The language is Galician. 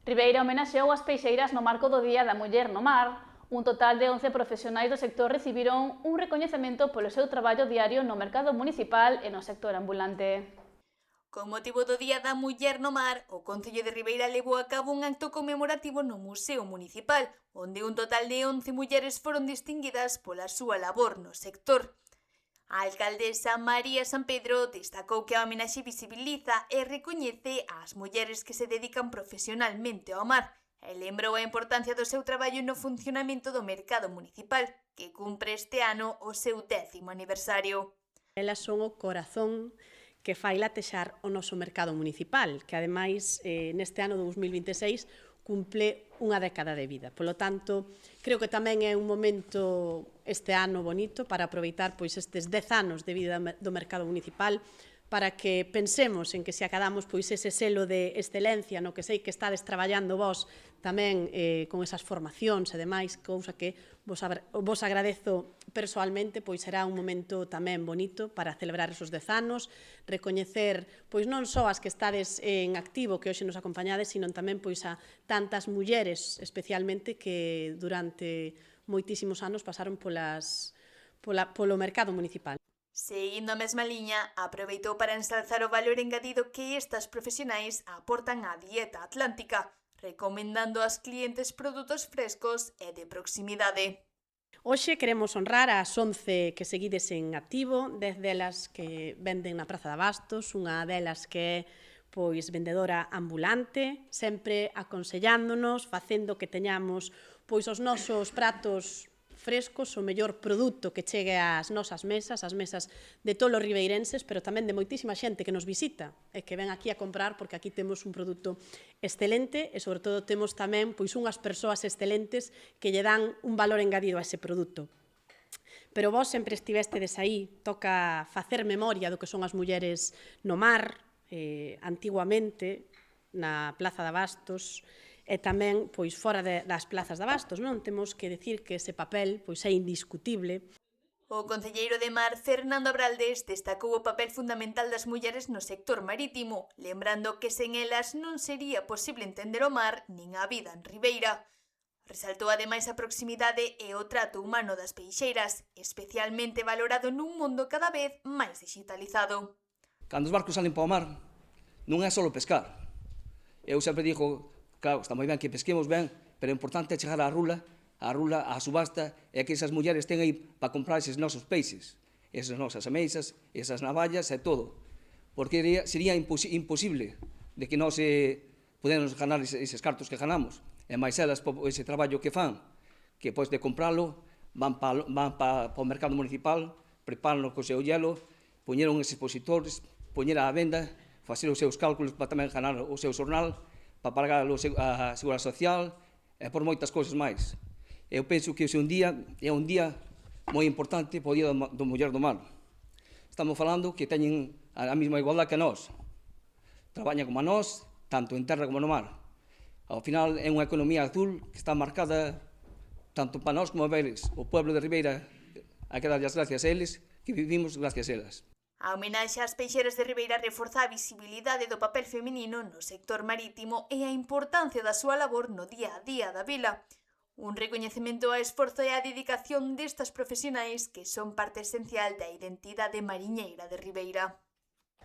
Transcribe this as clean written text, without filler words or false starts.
Ribeira homenaxeou as peixeiras no marco do Día da Muller no Mar. Un total de 11 profesionais do sector recibiron un recoñecemento polo seu traballo diario no mercado municipal e no sector ambulante. Con motivo do Día da Muller no Mar, o Concello de Ribeira levou a cabo un acto conmemorativo no Museo Municipal, onde un total de 11 mulleres foron distinguidas pola súa labor no sector. A alcaldesa María San Pedro destacou que a homenaxe visibiliza e recoñece ás mulleres que se dedican profesionalmente ao mar e lembrou a importancia do seu traballo no funcionamento do mercado municipal, que cumpre este ano o seu 10º aniversario. Elas son o corazón que fai latexar o noso mercado municipal, que ademais neste ano 2026 cumple unha década de vida. Polo tanto, creo que tamén é un momento este ano bonito para aproveitar pois estes 10 anos de vida do mercado municipal para que pensemos en que se acadamos pois ese selo de excelencia no que sei que estades traballando vós tamén con esas formacións e demais, cousa que vos agradezo persoalmente, pois será un momento tamén bonito para celebrar esos 10 anos, recoñecer pois non só as que estades en activo que hoxe nos acompañades, sino tamén pois a tantas mulleres especialmente que durante moitísimos anos pasaron polo mercado municipal. Seguindo a mesma liña, aproveitou para ensalzar o valor engadido que estas profesionais aportan á dieta atlántica, recomendando aos clientes produtos frescos e de proximidade. Hoxe queremos honrar as 11 que seguides en activo, 10 delas que venden na Praza de Abastos, unha delas que é pois vendedora ambulante, sempre aconsellándonos, facendo que teñamos pois os nosos pratos frescos, o mellor produto que chegue ás nosas mesas, as mesas de todos os ribeirenses, pero tamén de moitísima xente que nos visita e que ven aquí a comprar, porque aquí temos un produto excelente e, sobre todo, temos tamén pois unhas persoas excelentes que lle dan un valor engadido a ese produto. Pero vós sempre estivestedes aí, toca facer memoria do que son as mulleres no mar, antiguamente, na Plaza de Abastos, e tamén pois fora das plazas de abastos, non? Temos que decir que ese papel pois é indiscutible. O concelleiro de Mar, Fernando Abraldes, destacou o papel fundamental das mulleres no sector marítimo, lembrando que sen elas non sería posible entender o mar nin a vida en Ribeira. Resaltou ademais a proximidade e o trato humano das peixeiras, especialmente valorado nun mundo cada vez máis digitalizado. Cando os barcos salen para o mar, non é só pescar. Eu sempre digo, claro, está moi ben que pesquemos ben, pero o importante é chegar á rula, á subasta, e que esas mulleres ten aí para comprar eses nosos peixes, esas nosas ameixas, esas navallas e todo. Porque sería imposible de que nós podemos ganar eses cartos que ganamos. E máis elas, ese traballo que fan, que depois de compralo, van para o mercado municipal, preparan co seu hielo, poñer uns expositores, poñer á venda, facer os seus cálculos para tamén ganar o seu xornal, para pagar a Seguridade Social e por moitas cousas máis. Eu penso que ese é un día moi importante para o Día do Muller do Mar. Estamos falando que teñen a mesma igualdade que nós. Traballan como a nós, tanto en terra como no mar. Ao final é unha economía azul que está marcada tanto para nós como para eles. O pueblo de Ribeira, hai que darlle as gracias a eles, que vivimos gracias a elas. A homenaxe ás peixeiras de Ribeira reforza a visibilidade do papel feminino no sector marítimo e a importancia da súa labor no día a día da vila. Un recoñecemento ao esforzo e á dedicación destas profesionais que son parte esencial da identidade mariñeira de Ribeira.